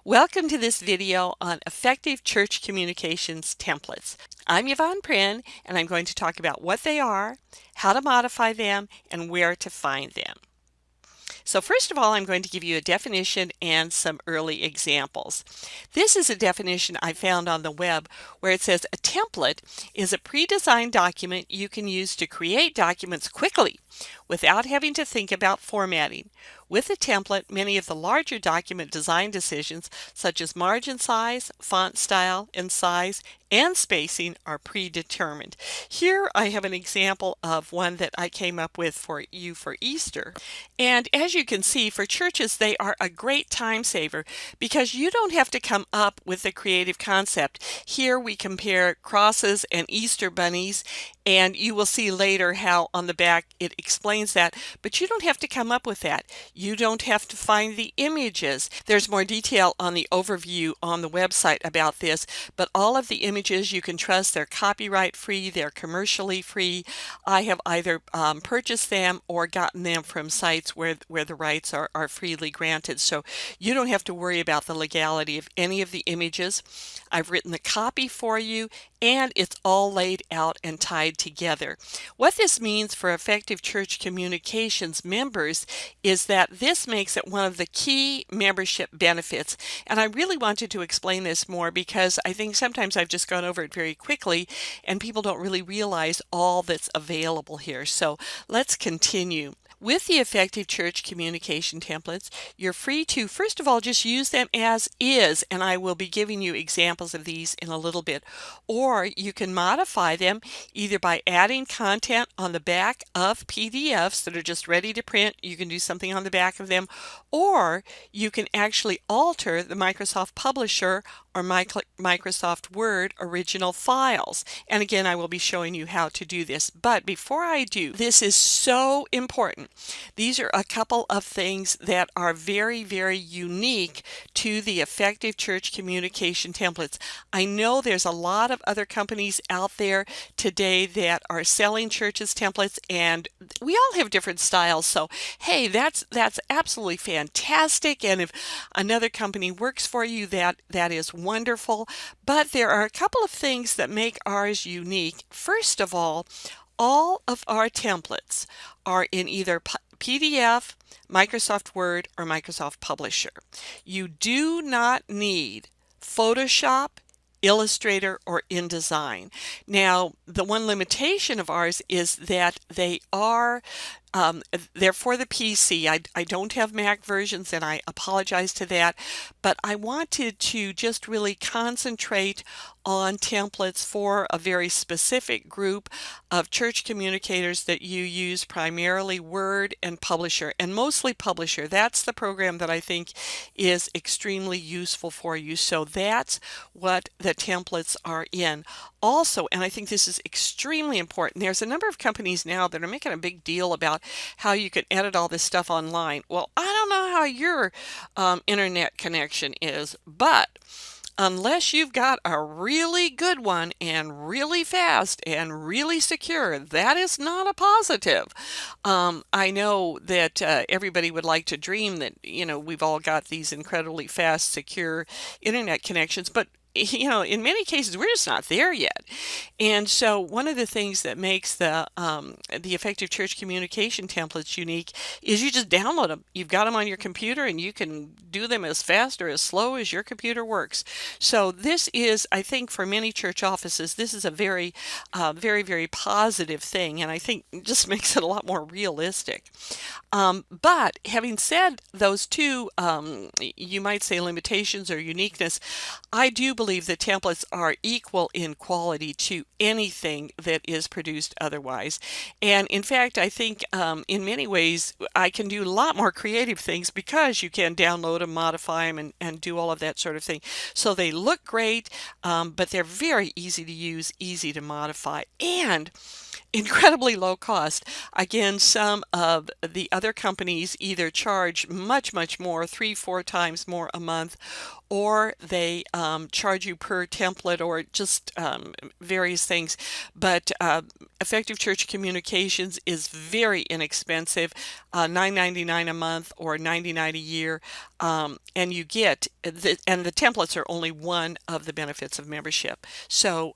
Welcome to this video on effective church communications templates. I'm Yvonne Prin, and I'm going to talk about what they are, how to modify them, and where to find them. So first of all, I'm going to give you a definition and some early examples. This is a definition I found on the web where it says a template is a pre-designed document you can use to create documents quickly without having to think about formatting. With a template, many of the larger document design decisions, such as margin size, font style, and size, and spacing, are predetermined. Here I have an example of one that I came up with for you for Easter. And as you can see, for churches, they are a great time saver because you don't have to come up with a creative concept. Here we compare crosses and Easter bunnies, and you will see later how on the back it explains that, but you don't have to come up with that. You don't have to find the images. There's more detail on the overview on the website about this, but all of the images you can trust they're copyright free, they're commercially free. I have either purchased them or gotten them from sites where the rights are freely granted, so you don't have to worry about the legality of any of the images. I've written the copy for you, and it's all laid out and tied together. What this means for effective church communications members is that this makes it one of the key membership benefits. And I really wanted to explain this more because I think sometimes I've just gone over it very quickly and people don't really realize all that's available here. So let's continue. With the effective church communication templates, you're free to, first of all, just use them as is, and I will be giving you examples of these in a little bit. Or you can modify them either by adding content on the back of PDFs that are just ready to print. You can do something on the back of them, or you can actually alter the Microsoft Publisher or Microsoft Word original files. And again, I will be showing you how to do this. But before I do, this is so important. These are a couple of things that are very, very unique to the effective church communication templates. I know there's a lot of other companies out there today that are selling churches templates, and we all have different styles. So, hey, that's absolutely fantastic. And if another company works for you, that is wonderful. But there are a couple of things that make ours unique. First of all of our templates are in either PDF, Microsoft Word, or Microsoft Publisher. You do not need Photoshop, Illustrator, or InDesign. Now, the one limitation of ours is that they're for the PC. I don't have Mac versions, and I apologize to that, but I wanted to just really concentrate on templates for a very specific group of church communicators that you use primarily Word and Publisher, and mostly Publisher. That's the program that I think is extremely useful for you. So that's what the templates are in. Also, and I think this is extremely important, there's a number of companies now that are making a big deal about how you can edit all this stuff online. Well, I don't know how your internet connection is, but unless you've got a really good one and really fast and really secure, that is not a positive. I know that everybody would like to dream that, we've all got these incredibly fast, secure internet connections, but in many cases, we're just not there yet. And so one of the things that makes the effective church communication templates unique is you just download them. You've got them on your computer, and you can do them as fast or as slow as your computer works. So this is, I think, for many church offices, this is a very, very positive thing, and I think it just makes it a lot more realistic. But having said those two, you might say limitations or uniqueness, I do believe that templates are equal in quality to anything that is produced otherwise. And in fact, I think in many ways I can do a lot more creative things because you can download them, modify them, and do all of that sort of thing. So they look great, but they're very easy to use, easy to modify. And incredibly low cost. Again, some of the other companies either charge much, much more, 3, 4 times more a month, or they charge you per template or just various things. But Effective Church Communications is very inexpensive, $9.99 a month or $99 a year, and you get and the templates are only one of the benefits of membership. So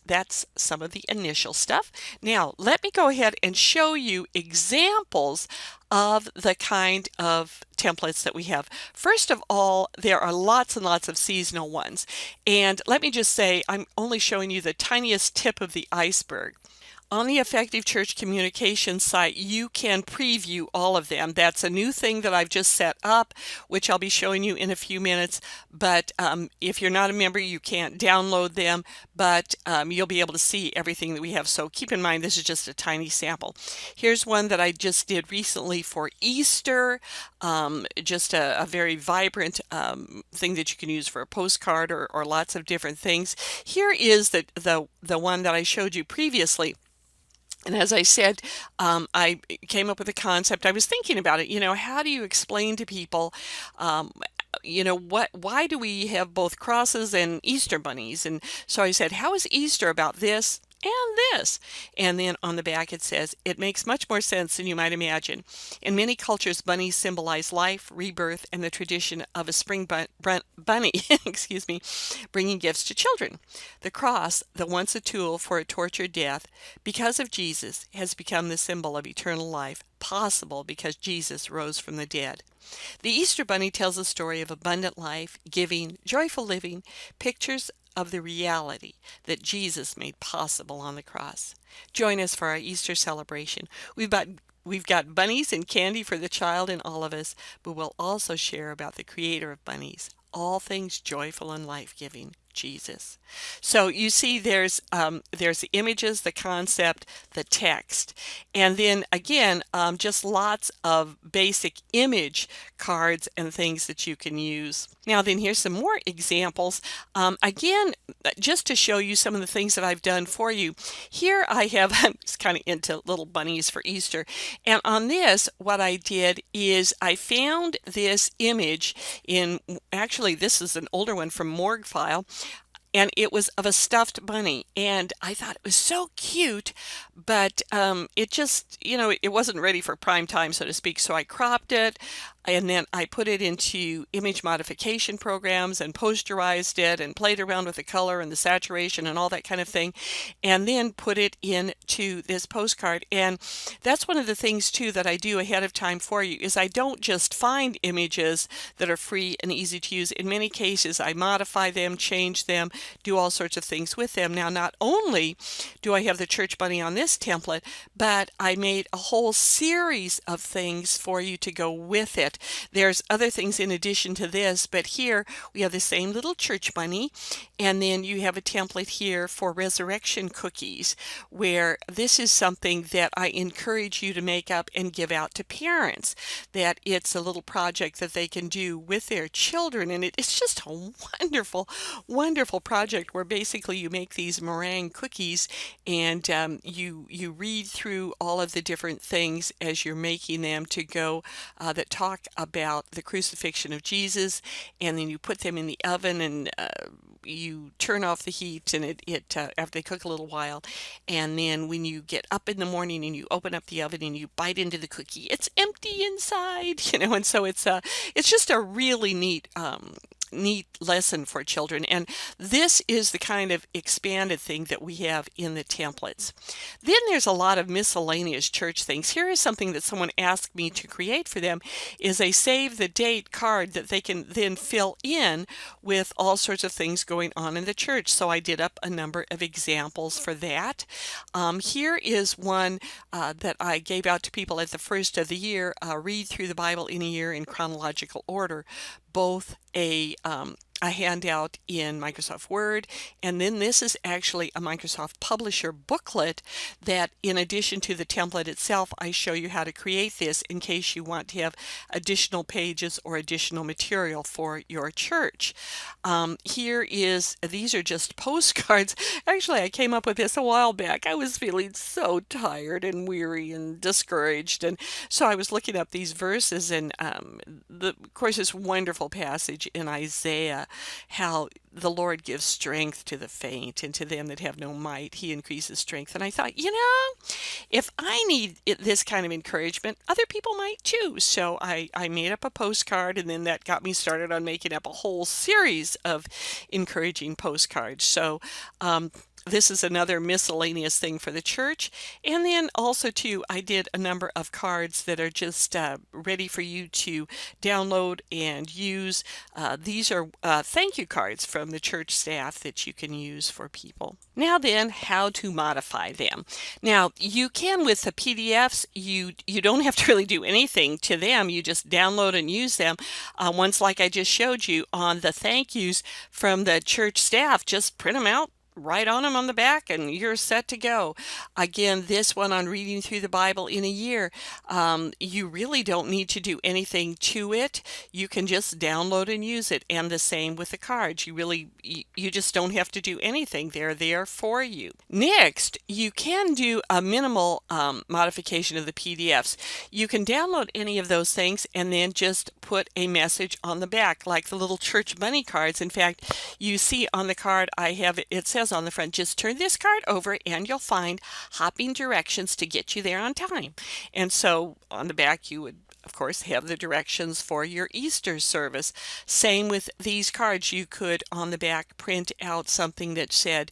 that's some of the initial stuff. Now, let me go ahead and show you examples of the kind of templates that we have. First of all, there are lots and lots of seasonal ones. And let me just say, I'm only showing you the tiniest tip of the iceberg. On the Effective Church Communication site, you can preview all of them. That's a new thing that I've just set up, which I'll be showing you in a few minutes. But if you're not a member, you can't download them, but you'll be able to see everything that we have. So keep in mind, this is just a tiny sample. Here's one that I just did recently for Easter, just a very vibrant thing that you can use for a postcard or lots of different things. Here is the one that I showed you previously. And as I said, I came up with a concept. I was thinking about it. How do you explain to people, um, why do we have both crosses and Easter bunnies? And so I said, how is Easter about this and this? And then on the back it says, it makes much more sense than you might imagine. In many cultures, bunnies symbolize life, rebirth, and the tradition of a spring bunny, excuse me, bringing gifts to children. The cross, the once a tool for a tortured death, because of Jesus, has become the symbol of eternal life, possible because Jesus rose from the dead. The Easter Bunny tells a story of abundant life, giving, joyful living, pictures of the reality that Jesus made possible on the cross. Join us for our Easter celebration. We've got bunnies and candy for the child in all of us, but we'll also share about the creator of bunnies, all things joyful and life-giving, Jesus. So you see there's the images, the concept, the text, and then again just lots of basic image cards and things that you can use. Now then, here's some more examples. Again, just to show you some of the things that I've done for you. Here I have, I'm just kind of into little bunnies for Easter, and on this what I did is I found this image actually this is an older one from Morgue File, and it was of a stuffed bunny, and I thought it was so cute, but it just, it wasn't ready for prime time, so to speak, so I cropped it, and then I put it into image modification programs and posterized it and played around with the color and the saturation and all that kind of thing, and then put it into this postcard. And that's one of the things too that I do ahead of time for you, is I don't just find images that are free and easy to use. In many cases I modify them, change them, do all sorts of things with them. Now, not only do I have the church bunny on this template, but I made a whole series of things for you to go with it. There's other things in addition to this, but here we have the same little church bunny, and then you have a template here for resurrection cookies, where this is something that I encourage you to make up and give out to parents, that it's a little project that they can do with their children, and it's just a wonderful, wonderful project where basically you make these meringue cookies, and you read through all of the different things as you're making them to go that talk about the crucifixion of Jesus, and then you put them in the oven, and you turn off the heat, and it after they cook a little while, and then when you get up in the morning and you open up the oven and you bite into the cookie, it's empty inside, and so it's just a really neat lesson for children, and this is the kind of expanded thing that we have in the templates. Then there's a lot of miscellaneous church things. Here is something that someone asked me to create for them, is a save the date card that they can then fill in with all sorts of things going on in the church. So I did up a number of examples for that. Here is one that I gave out to people at the first of the year, read through the Bible in a year in chronological order, both a a handout in Microsoft Word, and then this is actually a Microsoft Publisher booklet that, in addition to the template itself, I show you how to create this in case you want to have additional pages or additional material for your church. These are just postcards. Actually, I came up with this a while back. I was feeling so tired and weary and discouraged, and so I was looking up these verses, and of course, this wonderful passage in Isaiah, how the Lord gives strength to the faint, and to them that have no might, he increases strength. And I thought, if I need this kind of encouragement, other people might too. So I made up a postcard, and then that got me started on making up a whole series of encouraging postcards. So this is another miscellaneous thing for the church. And then also too, I did a number of cards that are just ready for you to download and use. These are thank you cards from the church staff that you can use for people. Now then, how to modify them. Now, you can with the PDFs, you don't have to really do anything to them. You just download and use them. Once, like I just showed you on the thank yous from the church staff, just print them out, write on them on the back, and you're set to go. Again, this one on reading through the Bible in a year, you really don't need to do anything to it. You can just download and use it, and the same with the cards. You just don't have to do anything. They're there for you. Next, you can do a minimal modification of the PDFs. You can download any of those things and then just put a message on the back, like the little church money cards. In fact, you see on the card I have it says on the front, just turn this card over and you'll find hopping directions to get you there on time. And so on the back you would, of course, have the directions for your Easter service. Same with these cards. You could on the back print out something that said,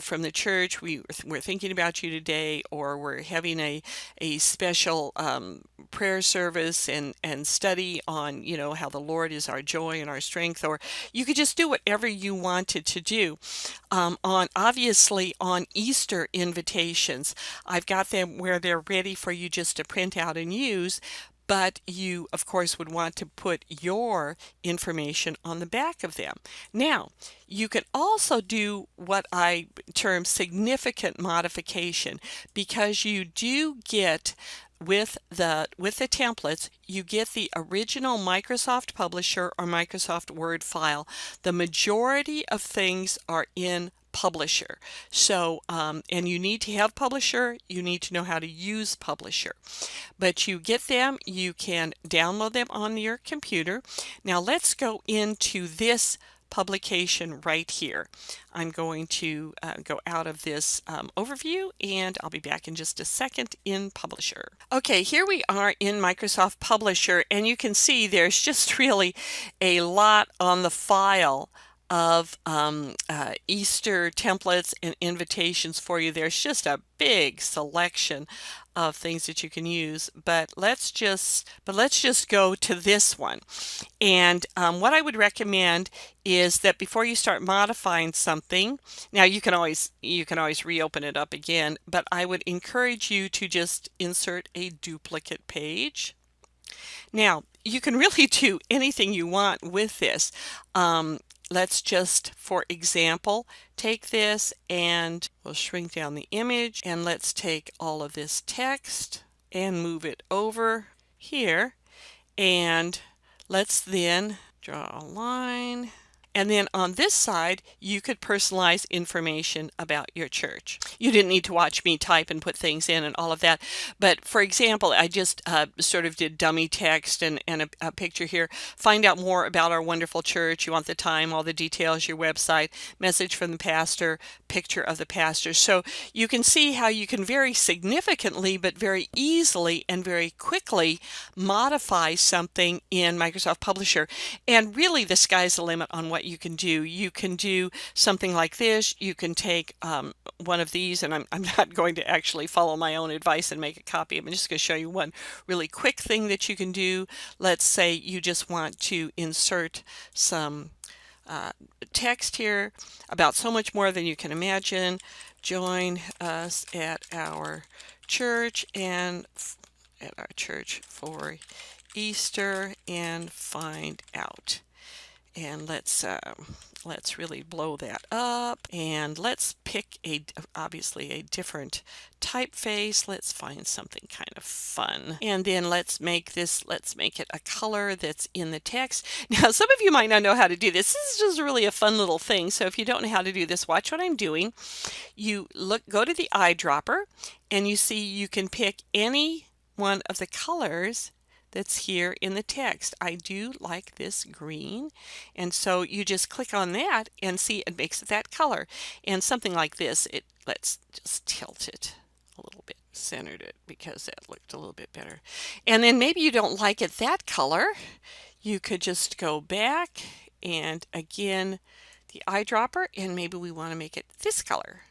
from the church, we're thinking about you today, or we're having a special prayer service and study on, how the Lord is our joy and our strength. Or you could just do whatever you wanted to do. Obviously on Easter invitations, I've got them where they're ready for you just to print out and use. But you, of course, would want to put your information on the back of them. Now, you can also do what I term significant modification, because you do get with the templates, you get the original Microsoft Publisher or Microsoft Word file. The majority of things are in Publisher. So, and you need to have Publisher, you need to know how to use Publisher. But you get them, you can download them on your computer. Now let's go into this publication right here. I'm going to go out of this overview, and I'll be back in just a second in Publisher. Okay, here we are in Microsoft Publisher, and you can see there's just really a lot on the file of Easter templates and invitations for you. There's just a big selection of things that you can use, but let's just go to this one. And what I would recommend is that before you start modifying something, now you can always reopen it up again, but I would encourage you to just insert a duplicate page. Now, you can really do anything you want with this. Let's just, for example, take this and we'll shrink down the image, and let's take all of this text and move it over here, and let's then draw a line. And then on this side, you could personalize information about your church. You didn't need to watch me type and put things in and all of that. But for example, I just sort of did dummy text and a picture here. Find out more about our wonderful church. You want the time, all the details, your website, message from the pastor, picture of the pastor. So you can see how you can very significantly, but very easily and very quickly modify something in Microsoft Publisher. And really, the sky's the limit on what you can do. You can do something like this. You can take one of these, and I'm not going to actually follow my own advice and make a copy. I'm just going to show you one really quick thing that you can do. Let's say you just want to insert some text here about so much more than you can imagine. Join us at our church for Easter and find out. And let's really blow that up, and let's pick obviously a different typeface. Let's find something kind of fun, and then let's make it a color that's in the text. Now, some of you might not know how to do this. This is just really a fun little thing. So if you don't know how to do this, watch what I'm doing. You go to the eyedropper, and you see you can pick any one of the colors that's here in the text. I do like this green, and so you just click on that and see it makes it that color. And something like this, let's just tilt it a little bit, centered it, because that looked a little bit better. And then maybe you don't like it that color, you could just go back and again the eyedropper, and maybe we want to make it this color.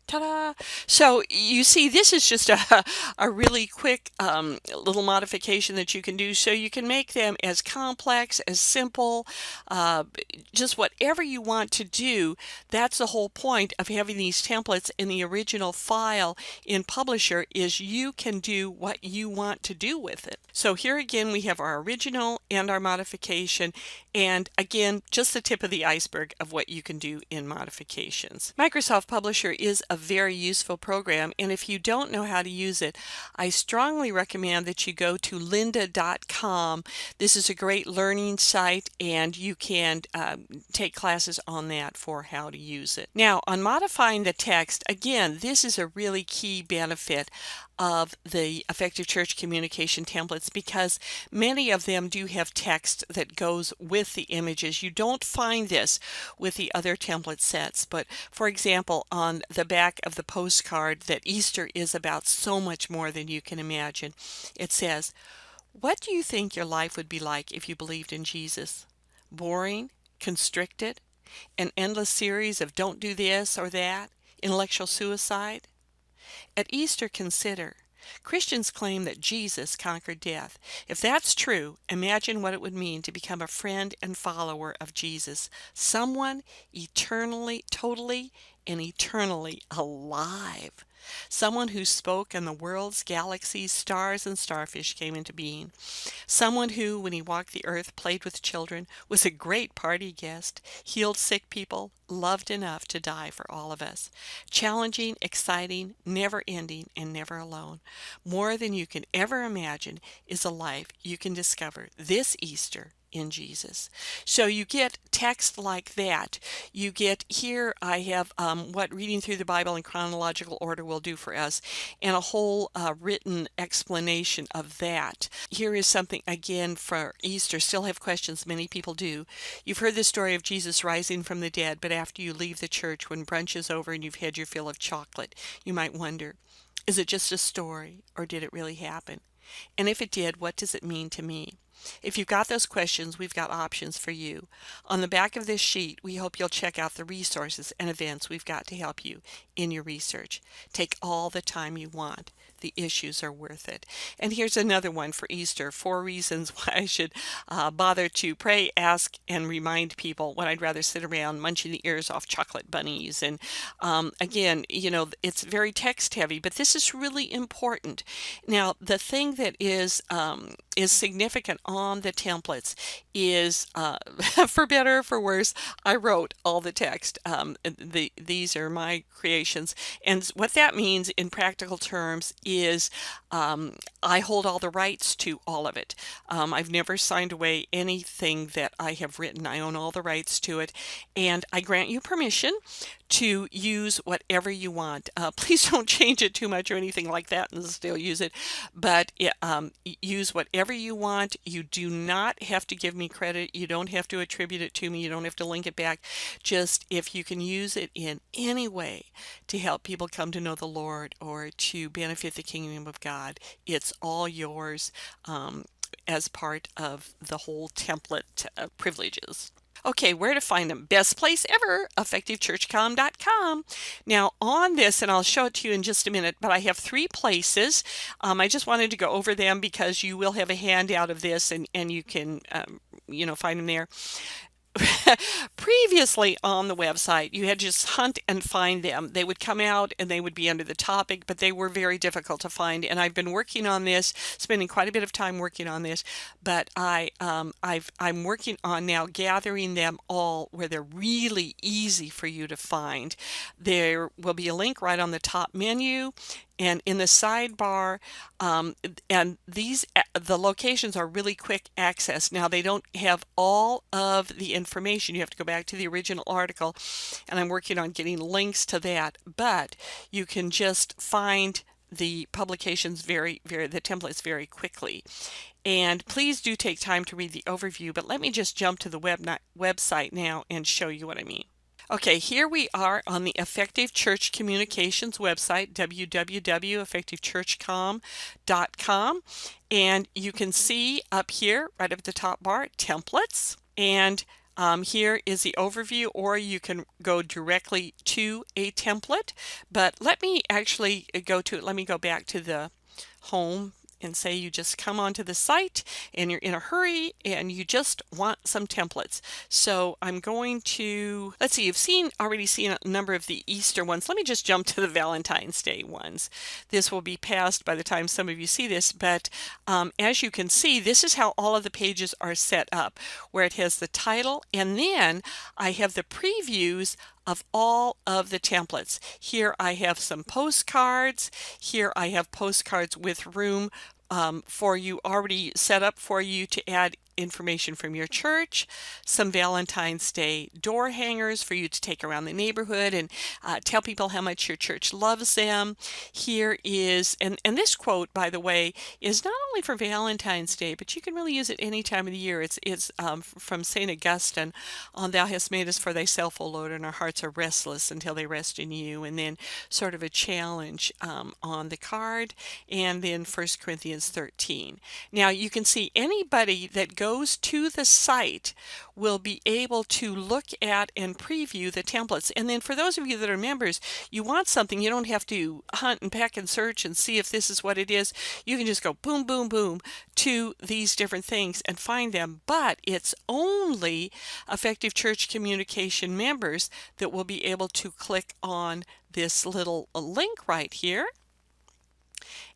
Ta-da! So you see, this is just a really quick little modification that you can do. So you can make them as complex, as simple, uh, just whatever you want to do. That's the whole point of having these templates in the original file in Publisher, is you can do what you want to do with it. So here again, we have our original and our modification. And again, just the tip of the iceberg of what you can do in modifications. Microsoft Publisher is a very useful program, and if you don't know how to use it, I strongly recommend that you go to lynda.com. This is a great learning site, and you can take classes on that for how to use it. Now, on modifying the text, again, this is a really key benefit of the effective church communication templates, because many of them do have text that goes with the images. You don't find this with the other template sets, but for example, on the back of the postcard, that Easter is about so much more than you can imagine, it says, "What do you think your life would be like if you believed in Jesus? Boring? Constricted? An endless series of don't do this or that? Intellectual suicide? At Easter, consider. Christians claim that Jesus conquered death. If that's true, imagine what it would mean to become a friend and follower of Jesus, someone eternally, totally, and eternally alive. Someone who spoke and the world's galaxies, stars, and starfish came into being. Someone who, when he walked the earth, played with children, was a great party guest, healed sick people, loved enough to die for all of us. Challenging, exciting, never ending, and never alone. More than you can ever imagine is a life you can discover this Easter in Jesus." So you get text like that. You get here, I have what reading through the Bible in chronological order will do for us, and a whole written explanation of that. Here is something again for Easter. Still have questions, many people do. You've heard the story of Jesus rising from the dead, but after you leave the church, when brunch is over and you've had your fill of chocolate, you might wonder, is it just a story, or did it really happen? And if it did, what does it mean to me? If you've got those questions, we've got options for you. On the back of this sheet, we hope you'll check out the resources and events we've got to help you in your research. Take all the time you want. The issues are worth it. And here's another one for Easter: 4 reasons why I should bother to pray, ask, and remind people when I'd rather sit around munching the ears off chocolate bunnies. And again, you know, it's very text heavy, but this is really important. Now, the thing that is significant on the templates is, for better or for worse, I wrote all the text. These are my creations. And what that means in practical terms is I hold all the rights to all of it. I've never signed away anything that I have written. I own all the rights to it. And I grant you permission to use whatever you want. Please don't change it too much or anything like that and still use it. But use whatever you want. You do not have to give me credit. You don't have to attribute it to me. You don't have to link it back. Just if you can use it in any way to help people come to know the Lord or to benefit the kingdom of God, it's all yours as part of the whole template privileges. Okay, where to find them? Best place ever, effectivechurchcom.com. Now on this, and I'll show it to you in just a minute, but I have 3 places. I just wanted to go over them because you will have a handout of this, and you can find them there. previously on the website, you had to just hunt and find them. They would come out and they would be under the topic, but they were very difficult to find. And I've been working on this, spending quite a bit of time working on this, but I'm working on now gathering them all where they're really easy for you to find. There will be a link right on the top menu and in the sidebar, and the locations are really quick access. Now they don't have all of the information. You have to go back to the original article, and I'm working on getting links to that, but you can just find the publications the templates very quickly. And please do take time to read the overview, but let me just jump to the website now and show you what I mean. Okay, here we are on the Effective Church Communications website, www.effectivechurchcom.com, and you can see up here, right up at the top bar, templates, and here is the overview, or you can go directly to a template, but let me actually let me go back to the home and say you just come onto the site and you're in a hurry and you just want some templates. So I'm going to, let's see, you've already seen a number of the Easter ones. Let me just jump to the Valentine's Day ones. This will be passed by the time some of you see this, but as you can see, this is how all of the pages are set up, where it has the title, and then I have the previews of all of the templates. Here I have some postcards. Here I have postcards with room for you already set up for you to add information from your church, some Valentine's Day door hangers for you to take around the neighborhood and tell people how much your church loves them. Here is, and this quote, by the way, is not only for Valentine's Day, but you can really use it any time of the year. It's from St. Augustine on Thou hast made us for thyself, O Lord, and our hearts are restless until they rest in you. And then sort of a challenge on the card, and then 1 Corinthians 13. Now you can see anybody that goes to the site will be able to look at and preview the templates. And then for those of you that are members, you want something, you don't have to hunt and peck and search and see if this is what it is. You can just go boom, boom, boom to these different things and find them. But it's only Effective Church Communication members that will be able to click on this little link right here.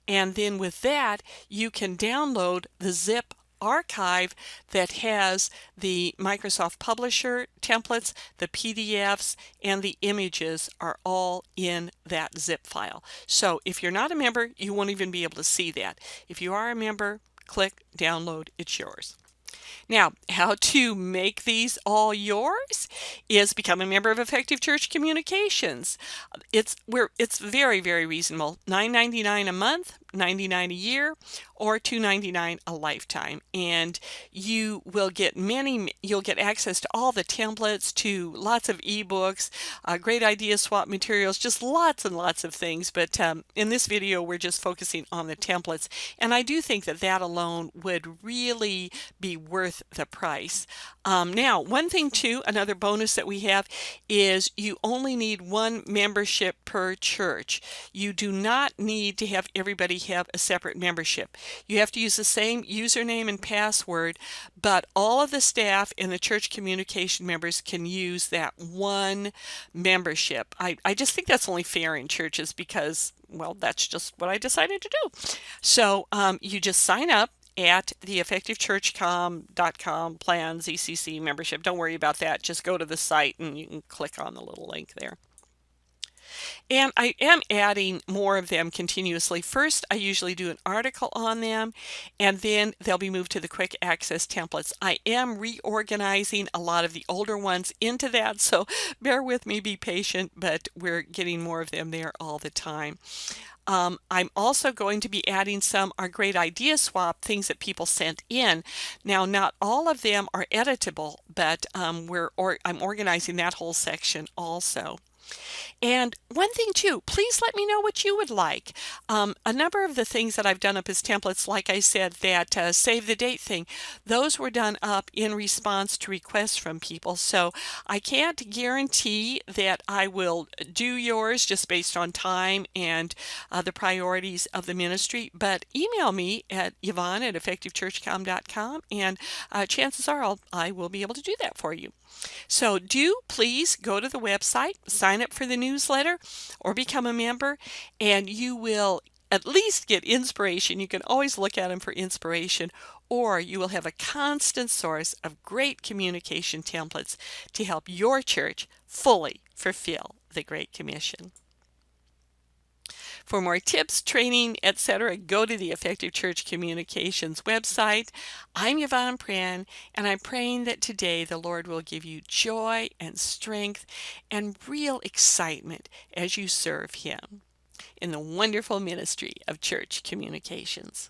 And then with that, you can download the zip archive that has the Microsoft Publisher templates, the PDFs, and the images are all in that zip file. So if you're not a member, you won't even be able to see that. If you are a member, click download, it's yours. Now, how to make these all yours is become a member of Effective Church Communications. It's very, very reasonable. $9.99 a month, $99 a year, or $2.99 a lifetime. And you will get you'll get access to all the templates, to lots of ebooks, great idea swap materials, just lots and lots of things. But in this video, we're just focusing on the templates. And I do think that that alone would really be worth the price. Now, one thing too, another bonus that we have is you only need one membership per church. You do not need to have everybody have a separate membership. You have to use the same username and password, but all of the staff and the church communication members can use that one membership. I just think that's only fair in churches because, well, that's just what I decided to do. So you just sign up at the effectivechurchcom.com plan ZCC membership. Don't worry about that. Just go to the site and you can click on the little link there. And I am adding more of them continuously. First, I usually do an article on them, and then they'll be moved to the quick access templates. I am reorganizing a lot of the older ones into that, so bear with me, be patient, but we're getting more of them there all the time. I'm also going to be adding some our great idea swap things that people sent in. Now, not all of them are editable, but I'm organizing that whole section also. And one thing too, please let me know what you would like. A number of the things that I've done up as templates, like I said, that save the date thing, those were done up in response to requests from people. So I can't guarantee that I will do yours just based on time and the priorities of the ministry, but email me at yvonne@effectivechurchcom.com, and chances are I will be able to do that for you. So do please go to the website, sign up for the newsletter, or become a member, and you will at least get inspiration. You can always look at them for inspiration, or you will have a constant source of great communication templates to help your church fully fulfill the Great Commission. For more tips, training, etc., go to the Effective Church Communications website. I'm Yvonne Pran, and I'm praying that today the Lord will give you joy and strength and real excitement as you serve Him in the wonderful ministry of church communications.